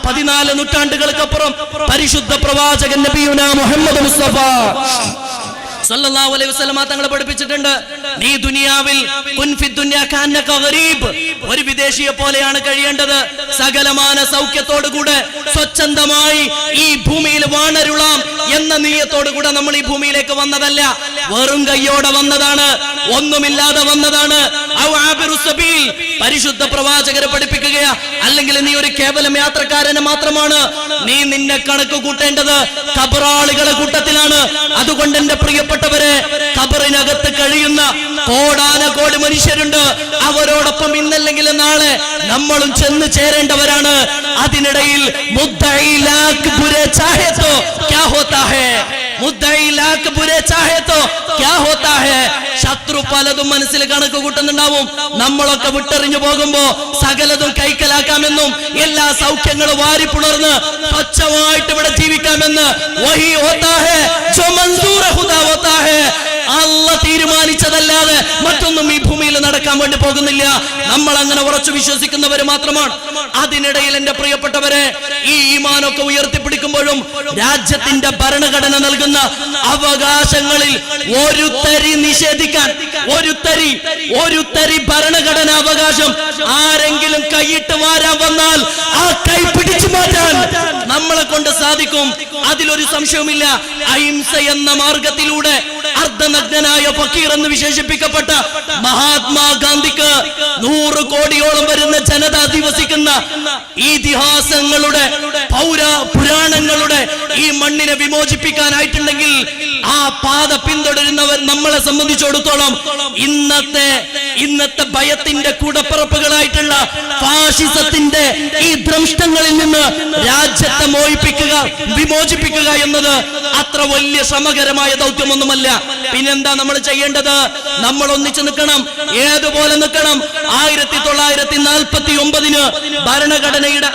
14 നൂറ്റാണ്ടുകൾക്കപ്പുറം പരിശുദ്ധ പ്രവാചകൻ നബിയുനാ മുഹമ്മദ് മുസ്തഫ സല്ലല്ലാഹു അലൈഹി വസല്ലം തങ്ങൾ പഠിപ്പിച്ചിട്ടുണ്ട്. നീ ദുനിയാവിൽ കുൻ ഫി ദുനിയാ കഅന്നക ഗരീബ്, ഒരു വിദേശിയെ പോലെയാണ് കഴിയേണ്ടത്. സകലമാന സൗഖ്യത്തോടുകൂടെ സ്വച്ഛന്തമായി ഈ ഭൂമിയിൽ വാണരുളാം എന്ന നീയത്തോടുകൂടെ നമ്മൾ ഈ ഭൂമിയിലേക്ക് വന്നതല്ല. വെറും കയ്യോടെ വന്നതാണ്, ഒന്നുമില്ലാതെ വന്നതാണ്. പരിശുദ്ധ പ്രവാചകരെ പഠിപ്പിക്കുകയാ. അല്ലെങ്കിൽ നീ ഒരു കേവലം യാത്രക്കാരന് മാത്രമാണ്. നീ നിന്നെ കണക്ക് കൂട്ടേണ്ടത് ഖബറാളികളെ കൂട്ടത്തിലാണ്. അതുകൊണ്ട് എന്റെ പ്രിയപ്പെട്ടവരെ, ഖബറിനകത്ത് കഴിയുന്ന കോടാനകോടി മനുഷ്യരുണ്ട്. അവരോടൊപ്പം ഇന്നല്ലെങ്കിൽ നാളെ നമ്മളും ചെന്ന് ചേരേണ്ടവരാണ്. അതിനിടയിൽ മുദ്ദഈ ലാഖ് ബുരെ ചാഹേ തോ ക്യാ ഹോതാ ഹൈ, മുദ്ദഈ ലാഖ് ബുരെ ചാഹേ തോ ക്യാ ഹോതാ ഹൈ. ശത്രു പലതും മനസ്സിൽ കണക്ക് കൂട്ടുന്നുണ്ടാവും. നമ്മളൊക്കെ വിട്ടെറിഞ്ഞു പോകുമ്പോ സകലതും കൈക്കലാക്കാമെന്നും എല്ലാ സൗഖ്യങ്ങളും വാരിപ്പുണർന്ന് സ്വച്ഛമായിട്ട് ഇവിടെ ജീവിക്കാമെന്ന് വഹി ഹോതാ ഹൈ ജോ മൻസൂർ ഖുദാ ഹോതാ ഹൈ. അല്ലാഹ് തീരുമാനിച്ചതല്ലാതെ മറ്റൊന്നും ഈ ഭൂമിയിൽ നടക്കാൻ വേണ്ടി പോകുന്നില്ല. നമ്മൾ അങ്ങനെ ഉറച്ചു വിശ്വസിക്കുന്നവര് മാത്രമാണ്. അതിനിടയിൽ എന്റെ പ്രിയപ്പെട്ടവരെ, ഈ ഈമാനൊക്കെ ഉയർത്തിപ്പിടിക്കുമ്പോഴും രാജ്യത്തിന്റെ ഭരണഘടന നൽകുന്ന അവകാശങ്ങളിൽ ഒരു തരി നിഷേധിക്കാൻ, ഒരു തരി ഭരണഘടന അവകാശം ആരെങ്കിലും കൈയിട്ട് വാരാൻ വന്നാൽ ആ കൈ പിടിച്ചു മാറ്റാൻ നമ്മളെ കൊണ്ട് സാധിക്കും. അതിലൊരു സംശയവുമില്ല. അഹിംസ എന്ന മാർഗത്തിലൂടെ അർദ്ധനഗ്നനായ ഫക്കീർ എന്ന് വിശേഷിപ്പിക്കപ്പെട്ട മഹാത്മാഗാന്ധിക്ക് 100 കോടിയോളം വരുന്ന ജനത അധിവസിക്കുന്ന ഇതിഹാസങ്ങളുടെ പുരാണങ്ങളുടെ ഈ മണ്ണിനെ വിമോചിപ്പിക്കാനായിട്ടുണ്ടെങ്കിൽ ആ പാത പിന്തുടരുന്നവർ നമ്മളെ സംബന്ധിച്ചിടത്തോളം ഇന്നത്തെ ഭയത്തിന്റെ കൂടപ്പിറപ്പുകളായിട്ടുള്ള ഫാഷിസത്തിന്റെ ഈ ദ്രംഷ്ടങ്ങളിൽ നിന്ന് രാജ്യത്തെ വിമോചിപ്പിക്കുക എന്നത് അത്ര വലിയ ശ്രമകരമായ ദൗത്യമൊന്നുമല്ല. പിന്നെന്താ നമ്മൾ ചെയ്യേണ്ടത്? നമ്മൾ ഒന്നിച്ചു നിൽക്കണം. ഏതുപോലെ നിൽക്കണം? 1949 ഭരണഘടനയുടെ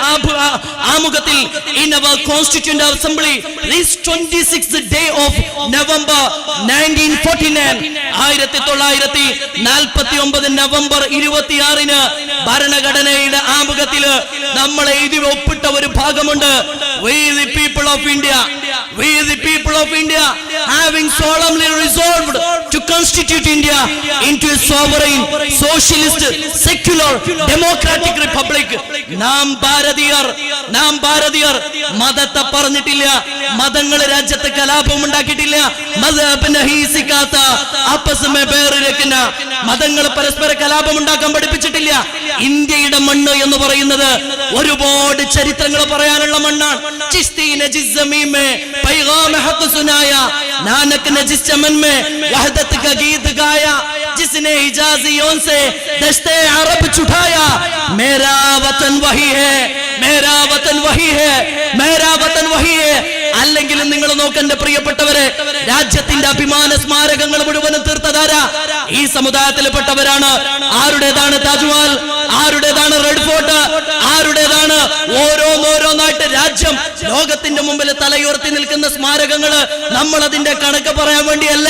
ആമുഖത്തിൽ in our constituent assembly this 26th day of November 1949, 1949 November 26 ഭരണഘടനയുടെ ആമുഖത്തില് നമ്മൾ എഴുതി ഒപ്പിട്ട ഒരു ഭാഗമുണ്ട്. We the people of India having solemnly resolved to constitute India into a sovereign, socialist, secular, democratic republic. നാം ഭാരതീയർ മതത്തെ പറഞ്ഞിട്ടില്ല, മതങ്ങൾ രാജ്യത്ത് കലാപം ഉണ്ടാക്കിയിട്ടില്ല, മതങ്ങൾ പരസ്പര കലാപം ഉണ്ടാക്കാൻ പഠിപ്പിച്ചിട്ടില്ല. ഇന്ത്യയുടെ മണ്ണ് എന്ന് പറയുന്നത് ഒരുപാട് ചരിത്രങ്ങൾ പറയാനുള്ള മണ്ണാണ്. ചിശ്തി ने जिस जमीन में पैगाम हक सुनाया, नानक ने जिस चमन में वहदत का गीत गाया, जिसने हिजाजियों से दश्ते अरब छुटाया, मेरा वतन वही है, मेरा वतन वही है, मेरा वतन वही है. അല്ലെങ്കിൽ നിങ്ങൾ നോക്കണ്ട പ്രിയപ്പെട്ടവരെ, രാജ്യത്തിന്റെ അഭിമാന സ്മാരകങ്ങൾ മുഴുവനും തീർത്തതാരാ? ഈ സമുദായത്തിൽപ്പെട്ടവരാണ്. ആരുടേതാണ് താജ്മഹൽ? ആരുടേതാണ് റെഡ് ഫോർട്ട്? ആരുടേതാണ്? ഓരോന്നായിട്ട് രാജ്യം ലോകത്തിന്റെ മുമ്പിൽ തലയുയർത്തി നിൽക്കുന്ന സ്മാരകങ്ങള് നമ്മൾ അതിന്റെ കണക്ക് പറയാൻ വേണ്ടിയല്ല,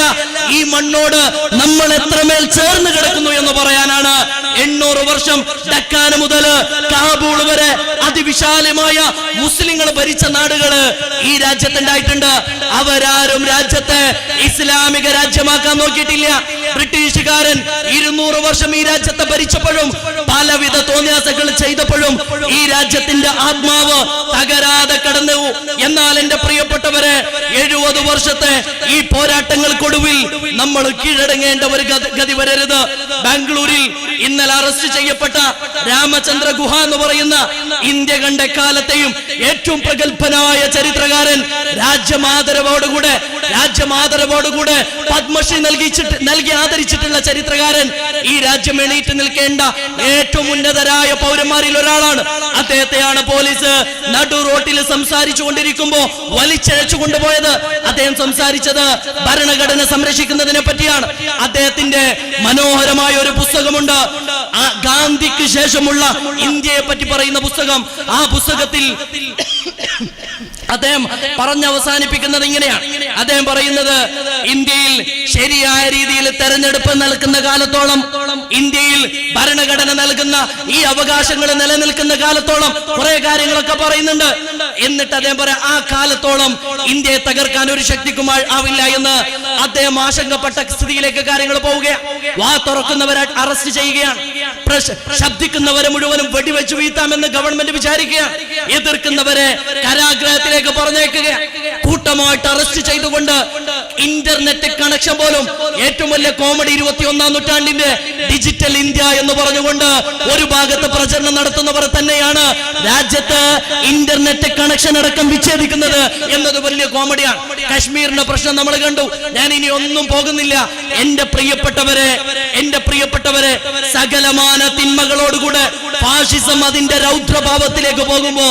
ഈ മണ്ണോട് നമ്മൾ എത്രമേൽ ചേർന്ന് കിടക്കുന്നു എന്ന് പറയാനാണ്. 800 700 വർഷം ഡക്കാൻ മുതൽ കാബൂൾ വരെ അതിവിശാലമായ മുസ്ലിങ്ങൾ ഭരിച്ച നാടുകള് ഈ രാജ്യത്തുണ്ടായിട്ടുണ്ട്. അവരാരും രാജ്യത്തെ ഇസ്ലാമിക രാജ്യമാക്കാൻ നോക്കിയിട്ടില്ല. ബ്രിട്ടീഷുകാരൻ 200 വർഷം ഈ രാജ്യത്തെ ഭരിച്ചപ്പോഴും പലവിധ തോന്നിയാസങ്ങൾ ചെയ്തപ്പോഴും ഈ രാജ്യത്തിന്റെ ആത്മാവ് തകരാതെ കടന്നു. എന്നാൽ എന്റെ പ്രിയപ്പെട്ടവരെ, 70 വർഷത്തെ ഈ പോരാട്ടങ്ങൾക്കൊടുവിൽ നമ്മൾ കീഴടങ്ങേണ്ട ഒരു ഗതി വരരുത്. ബാംഗ്ലൂരിൽ ഇന്നലെ അറസ്റ്റ് ചെയ്യപ്പെട്ട രാമചന്ദ്ര ഗുഹ എന്ന് പറയുന്ന ഇന്ത്യ കണ്ട കാലത്തെയും ഏറ്റവും പ്രഗത്ഭനായ ചരിത്രകാരൻ, രാജ്യമാദരവോടുകൂടെ പത്മശ്രീ നൽകി ആദരിച്ചിട്ടുള്ള ചരിത്രകാരൻ, ഈ രാജ്യം എണീറ്റ് നിൽക്കേണ്ട ഏറ്റവും ഉന്നതരായ പൗരന്മാരിൽ ഒരാളാണ്. അദ്ദേഹത്തെയാണ് പോലീസ് നടു റോട്ടിൽ സംസാരിച്ചു കൊണ്ടിരിക്കുമ്പോ വലിച്ചഴച്ചു കൊണ്ടുപോയത്. അദ്ദേഹം സംസാരിച്ചത് ഭരണഘടന സംരക്ഷിക്കുന്നതിനെ പറ്റിയാണ്. അദ്ദേഹത്തിന്റെ മനോഹരമായ ഒരു പുസ്തകമുണ്ട്, ഗാന്ധിക്ക് ശേഷമുള്ള ഇന്ത്യയെ പറ്റി പറയുന്ന പുസ്തകം. ആ പുസ്തകത്തിൽ അദ്ദേഹം അവസാനിപ്പിക്കുന്നത് ഇങ്ങനെയാണ്. അദ്ദേഹം പറയുന്നത്, ഇന്ത്യയിൽ ശരിയായ രീതിയിൽ തെരഞ്ഞെടുപ്പ് നടക്കുന്ന കാലത്തോളം, ഇന്ത്യയിൽ ഭരണഘടന നൽകുന്ന ഈ അവകാശങ്ങൾ നിലനിൽക്കുന്ന കാലത്തോളം കുറെ കാര്യങ്ങളൊക്കെ പറയുന്നുണ്ട്. എന്നിട്ട് അദ്ദേഹം പറയാം, ആ കാലത്തോളം ഇന്ത്യയെ തകർക്കാൻ ഒരു ശക്തിക്കും ആവില്ല എന്ന് അദ്ദേഹം ആശങ്കപ്പെട്ട സ്ഥിതിയിലേക്ക് കാര്യങ്ങൾ പോവുകയാണ്. വാ തുറക്കുന്നവരെ അറസ്റ്റ് ചെയ്യുകയാണ്, ശബ്ദിക്കുന്നവരെ മുഴുവനും വെടിവെച്ച് വീഴ്ത്താമെന്ന് ഗവൺമെന്റ് വിചാരിക്കുകയാണ്, എതിർക്കുന്നവരെ കാരാഗ്രഹത്തിലേക്ക് പറഞ്ഞേക്കുകയാണ്, കൂട്ടമായിട്ട് അറസ്റ്റ് ചെയ്തുകൊണ്ട് ഇന്റർനെറ്റ് കണക്ഷൻ പോലും. ഏറ്റവും വലിയ കോമഡി 21ാം നൂറ്റാണ്ടിന്റെ ഡിജിറ്റൽ ഇന്ത്യ എന്ന് പറഞ്ഞുകൊണ്ട് ഒരു ഭാഗത്ത് പ്രചരണം നടത്തുന്നവർ തന്നെയാണ് രാജ്യത്ത് ഇന്റർനെറ്റ് കണക്ഷൻ അടക്കം വിച്ഛേദിക്കുന്നത് എന്നത് വലിയ കോമഡിയാണ്. കശ്മീരിന്റെ പ്രശ്നം നമ്മൾ കണ്ടു. ഞാൻ ഇനി ഒന്നും പോകുന്നില്ല. എന്റെ പ്രിയപ്പെട്ടവരെ സകലമാന തിന്മകളോടുകൂടെ ഫാഷിസം അതിന്റെ രൗദ്രഭാവത്തിലേക്ക് പോകുമ്പോ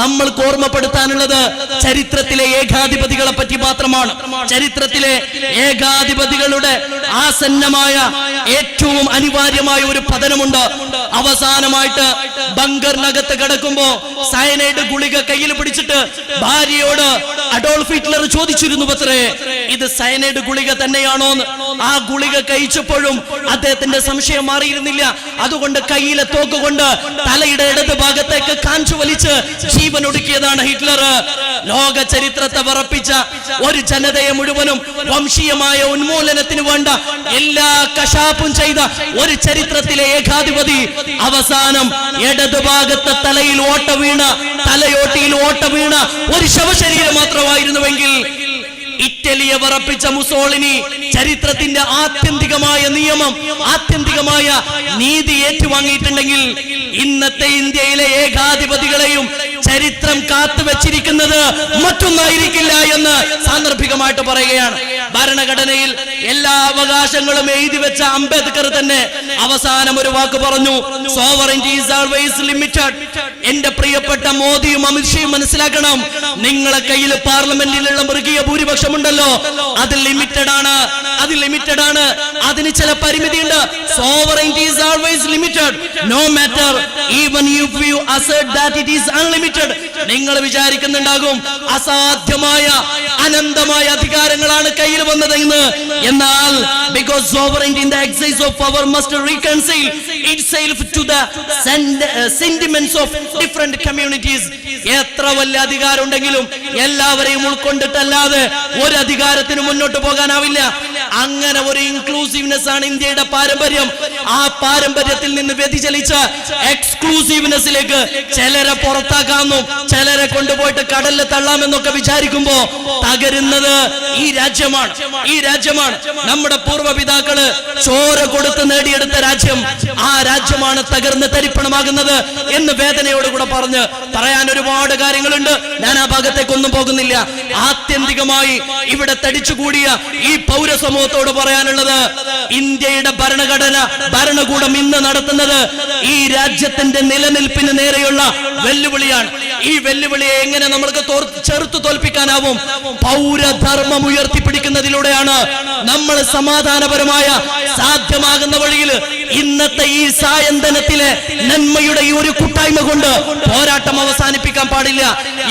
നമ്മൾക്ക് ഓർമ്മപ്പെടുത്താനുള്ളത് ചരിത്രത്തിലെ ഏകാധിപതികളെ പറ്റി മാത്രമാണ്. ചരിത്രത്തിലെ ഏകാധിപതികളുടെ ആസന്നമായ ഏറ്റവും അനിവാര്യമായ ഒരു പതനമുണ്ട്. അവസാനമായിട്ട് ബങ്കറിനകത്ത് കിടക്കുമ്പോ സയനൈഡ് ഗുളിക കയ്യിൽ പിടിച്ചിട്ട് ഭാര്യയോട് അഡോൾഫ് ഹിറ്റ്ലർ ചോദിച്ചിരുന്നു പത്രേ, ഇത് സയനൈഡ് ഗുളിക തന്നെയാണോന്ന്. ആ ഗുളിക കഴിച്ചപ്പോഴും അദ്ദേഹത്തിന്റെ സംശയം മാറിയിരുന്നില്ല. അതുകൊണ്ട് കയ്യിലെ തോക്കുകൊണ്ട് തലയുടെ ഇടത് ഭാഗത്തേക്ക് കാഞ്ചു വലിച്ച് ജീവൻ ഒടുക്കിയതാണ് ഹിറ്റ്ലർ. ലോക ചരിത്രത്തെ വിറപ്പിച്ച ഒരു ജനതയെ മുഴുവനും വംശീയമായ ഉന്മൂലനത്തിന് വേണ്ട എല്ലാ കശാപ്പും ചെയ്ത ഒരു ചരിത്രത്തിലെ ഏകാധിപതി അവസാനം ഇടത് ഭാഗത്തെ തലയോട്ടിയിൽ ഓട്ട വീണ ഒരു ശവശരീരം മാത്രമായിരുന്നുവെങ്കിൽ ഇറ്റലിയെ വിറപ്പിച്ച മുസോളിനി ചരിത്രത്തിന്റെ ആത്യന്തികമായ നിയമം, ആത്യന്തികമായ നീതി ഏറ്റുവാങ്ങിയിട്ടുണ്ടെങ്കിൽ ഇന്നത്തെ ഇന്ത്യയിലെ ഏകാധിപതികളെയും ചരിത്രം കാത്തുവച്ചിരിക്കുന്നത് മറ്റൊന്നായിരിക്കില്ല എന്ന് സാന്ദർഭികമായിട്ട് പറയുകയാണ്. ഭരണഘടനയിൽ എല്ലാ അവകാശങ്ങളും എഴുതി വെച്ച അംബേദ്കർ തന്നെ അവസാനം ഒരു വാക്ക് പറഞ്ഞു, സോവറിറ്റി ഈസ് ഓൾവേസ് ലിമിറ്റഡ്. എന്റെ പ്രിയപ്പെട്ട മോദിയും അമിത്ഷയും മനസ്സിലാക്കണം, നിങ്ങളെ കയ്യിൽ പാർലമെന്റിലുള്ള മൃഗീയ ഭൂരിപക്ഷം ഉണ്ടല്ലോ, അത് ലിമിറ്റഡ് ആണ്. അതിന് ചില പരിമിതിയുണ്ട്. Sovereignty is always limited, no matter even if you assert that it is unlimited. നിങ്ങൾ വിചാരിക്കുന്നുണ്ടാകും അസാധ്യമായ അനന്തമായ അധികാരങ്ങളാണ് കയ്യിൽ വന്നതെന്ന്. എന്നാൽ because sovereignty in the exercise of power must reconcile itself to the sentiments of different communities. എത്ര വലിയ അധികാരം ഉണ്ടെങ്കിലും എല്ലാവരെയും ഉൾക്കൊണ്ടിട്ടല്ലാതെ ഒരു അധികാരത്തിന് മുന്നോട്ട് പോകാനാവില്ല. അങ്ങനെ ഒരു ഇൻക്ലൂസീവ്നെസ് ആണ് ഇന്ത്യയുടെ പാരമ്പര്യം. ആ പാരമ്പര്യത്തിൽ നിന്ന് വ്യതിചലിച്ച എക്സ്ക്ലൂസീവ്നെസ്സിലേക്ക് ചിലരെ പുറത്താക്കാമെന്നും ചിലരെ കൊണ്ടുപോയിട്ട് കടലിൽ തള്ളാമെന്നൊക്കെ വിചാരിക്കുമ്പോ തകരുന്നത് ഈ രാജ്യമാണ്. നമ്മുടെ പൂർവ്വപിതാക്കള് ചോര കൊടുത്ത് നേടിയെടുത്ത രാജ്യം, ആ രാജ്യമാണ് തകർന്ന് തരിപ്പണമാകുന്നത് എന്ന് വേദനയോടുകൂടെ പറയാൻ ഒരുപാട് കാര്യങ്ങളുണ്ട്. ഞാൻ ആ ഭാഗത്തേക്കൊന്നും പോകുന്നില്ല. ആത്യന്തികമായി ഇവിടെ തടിച്ചുകൂടിയ ഈ പൗരസമൂഹത്തോട് പറയാനുള്ളത്, ഇന്ത്യയുടെ ഭരണകൂടം ഇന്ന് നടത്തുന്നത് ഈ രാജ്യത്തിന്റെ നിലനിൽപ്പിന് നേരെയുള്ള വെല്ലുവിളിയാണ്. ഈ വെല്ലുവിളിയെ എങ്ങനെ നമ്മൾക്ക് ചെറുത്തു തോൽപ്പിക്കാനാവും? പൗരധർമ്മം ഉയർത്തിപ്പിടിക്കുന്നതിലൂടെയാണ്. നമ്മൾ സമാധാനപരമായ സാധ്യമാകുന്ന വഴിയിൽ ഇന്നത്തെ ഈ സായന്തനത്തിലെ നന്മയുടെ ഈ ഒരു കൂട്ടായ്മ കൊണ്ട് പോരാട്ടം അവസാനിപ്പിക്കാൻ പാടില്ല.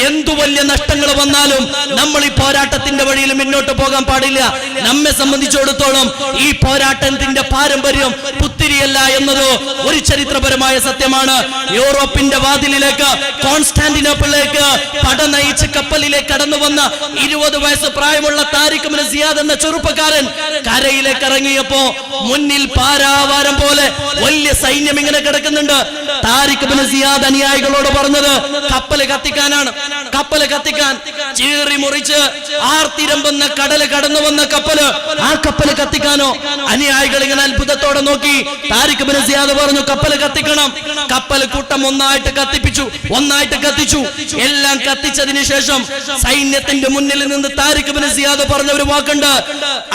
എന്തു വലിയ നഷ്ടങ്ങൾ വന്നാലും നമ്മൾ ഈ പോരാട്ടത്തിന്റെ വഴിയിൽ മുന്നോട്ട് പോകാൻ പാടില്ല. നമ്മെ സംബന്ധിച്ചിടത്തോളം ഈ പോരാട്ടത്തിന്റെ പാരമ്പര്യം പുത്തിരിയല്ല എന്നത് ഒരു ചരിത്രപരമായ സത്യമാണ്. യൂറോപ്പിന്റെ വാതിലിലേക്ക്, കോൺസ്റ്റാന്റിനോപ്പിളിലേക്ക് പട നയിച്ച് കപ്പലിലേക്ക് കടന്നു വന്ന 20 വയസ്സ് പ്രായമുള്ള താരിഖ് ഇബ്നു സിയാദ് എന്ന ചെറുപ്പക്കാരൻ കരയിലേക്ക് ഇറങ്ങിയപ്പോ മുന്നിൽ പാരാവാരം പോലെ വലിയ സൈന്യം ഇങ്ങനെ കിടക്കുന്നുണ്ട്. താരിഖ് ഇബ്നു സിയാദ് അനുയായികളോട് പറഞ്ഞത് കപ്പല് കത്തിക്കാനാണ്. കപ്പല് കത്തിക്കാൻ ചീറി മുറിച്ച് ആർത്തിരമ്പുന്ന കടല് കടന്നു വന്ന കപ്പല്, ആ കപ്പല് കത്തിക്കാനോ? അനുയായികൾ ഇങ്ങനെ അത്ഭുതത്തോടെ നോക്കി. താരിഖ് ഇബ്നു സിയാദ് പറഞ്ഞു കപ്പല് കത്തിക്കണം. കപ്പല് കൂട്ടം ഒന്നായിട്ട് കത്തിച്ചു. എല്ലാം കത്തിച്ചതിന് ശേഷം സൈന്യത്തിന്റെ മുന്നിൽ നിന്ന് താരിഖ് ഇബ്നു സിയാദ് പറഞ്ഞ ഒരു വാക്കുണ്ട്,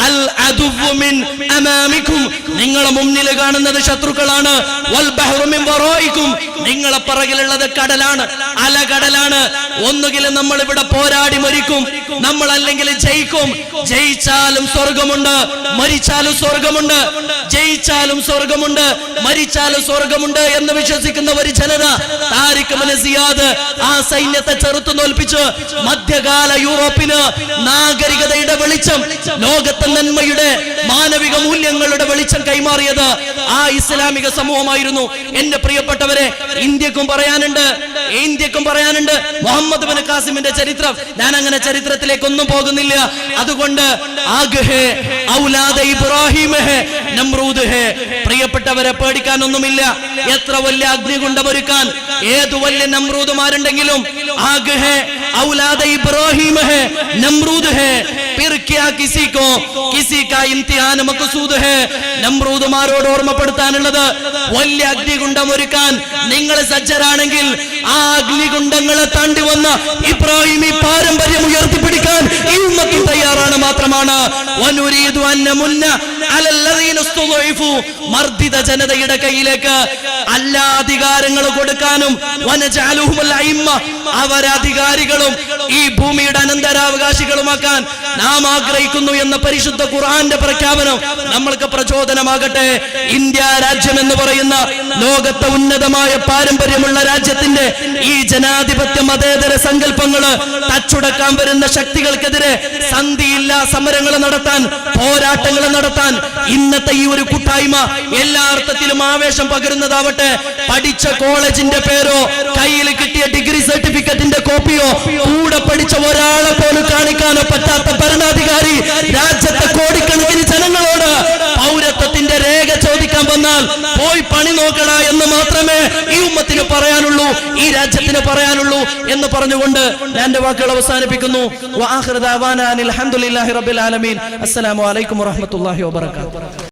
അൽ അദുവ്വു മിൻ അമാമികും, നിങ്ങളെ മുന്നിൽ കാണുന്നത് ശത്രുക്കളാണ്. വൽ ബഹ്റു മിൻ വറായികും, നിങ്ങളെ പിറകിലുള്ളത് കടലാണ്, അലകടലാണ്. ഒന്നുകിൽ നമ്മൾ ഇവിടെ പോരാടി മരിക്കും, നമ്മൾ അല്ലെങ്കിൽ ജയിക്കും. ജയിച്ചാലും സ്വർഗമുണ്ട്, മരിച്ചാലും സ്വർഗമുണ്ട്. ജയിച്ചാലും സ്വർഗമുണ്ട്, മരിച്ചാലും സ്വർഗമുണ്ട് എന്ന് വിശ്വസിക്കുന്ന ഒരു ജനത. താരിഖ് ഇബ്നു സിയാദ് ആ സൈന്യത്തെ ചെറുത്തു തോൽപ്പിച്ച് മധ്യകാല യൂറോപ്പിന് നാഗരികതയുടെ വെളിച്ചം, ലോകത്തെ നന്മയുടെ മാനവിക മൂല്യങ്ങളുടെ വെളിച്ചം കൈമാറിയത് ആ ഇസ്ലാമിക സമൂഹമായിരുന്നു. എന്റെ പ്രിയപ്പെട്ടവരെ, ഇന്ത്യക്കും പറയാനുണ്ട് മുഹമ്മദ് ബിൻ ഖാസിമിന്റെ ചരിത്രം. ഞാൻ അങ്ങനെ ചരിത്രത്തിലേക്കൊന്നും പോകുന്നില്ല. അതുകൊണ്ട് പ്രിയപ്പെട്ടവരെ, പേടിക്കാനൊന്നുമില്ല. എത്ര വലിയ അഗ്നികുണ്ഡം ഒരുക്കാൻ ഏതു വലിയ നമ്രൂദുമാരുണ്ടെങ്കിലും നമ്രൂദുമാരോട് ഓർമ്മപ്പെടുത്താനുള്ളത്, വലിയ അഗ്നികുണ്ഡം ഒരുക്കാൻ നിങ്ങൾ സജ്ജരാണെങ്കിൽ ആ അഗ്നികുണ്ഡങ്ങളെ താണ്ടി വന്ന ഇബ്രാഹിമി പാരമ്പര്യം ഉയർത്തിപ്പിടിക്കാൻ ഈ ഉമ്മത്തും തയ്യാറാണ് മാത്രമാണ്. മർദ്ദിത ജനതയുടെ കയ്യിലേക്ക് എല്ലാ അധികാരങ്ങളും കൊടുക്കാനും അവരധികാരികളും ഈ ഭൂമിയുടെ അനന്തരാവകാശികളുമാക്കാൻ നാം ആഗ്രഹിക്കുന്നു എന്ന പരിശുദ്ധ ഖുർആന്റെ പ്രഖ്യാപനം നമ്മൾക്ക് പ്രചോദനമാകട്ടെ. ഇന്ത്യ രാജ്യം എന്ന് പറയുന്ന ലോകത്തെ ഉന്നതമായ പാരമ്പര്യമുള്ള രാജ്യത്തിന്റെ ഈ ജനാധിപത്യ മതേതര സങ്കല്പങ്ങള് തച്ചുടക്കാൻ വരുന്ന ശക്തികൾക്കെതിരെ സന്ധിയില്ല സമരങ്ങൾ നടത്താൻ, പോരാട്ടങ്ങൾ നടത്താൻ ഇന്നത്തെ ഈ ഒരു കൂട്ടായ്മ എല്ലാ അർത്ഥത്തിലും ആവേശം പകരുന്നതാവട്ടെ. പഠിച്ച കോളേജിന്റെ പേരോ കയ്യിൽ കിട്ടിയ ഡിഗ്രി സർട്ടിഫിക്കറ്റിന്റെ കോപ്പിയോ കൂടെ പഠിച്ച ഒരാളെ പോലും കാണിക്കാനോ പറ്റാത്ത ഭരണാധികാരി രാജ്യത്തെ കോടിക്കണക്കിന് ജനങ്ങളോട് പൗരത്വത്തിന്റെ രേഖ ചോദിക്കാൻ വന്നാൽ പോയി പണി നോക്കണ എന്ന് മാത്രമേ ഈ ഉമ്മത്തിന് പറയാനുള്ളൂ, ഈ രാജ്യത്തിന് പറയാനുള്ളൂ എന്ന് പറഞ്ഞുകൊണ്ട് ഞാൻ എന്റെ വാക്കുകൾ അവസാനിപ്പിക്കുന്നു. വആഖിറു ദഅവാനാ അൽഹംദുലില്ലാഹി റബ്ബിൽ ആലമീൻ. അസ്സലാമു അലൈക്കും വറഹ്മത്തുള്ളാഹി വബറകാതുഹു.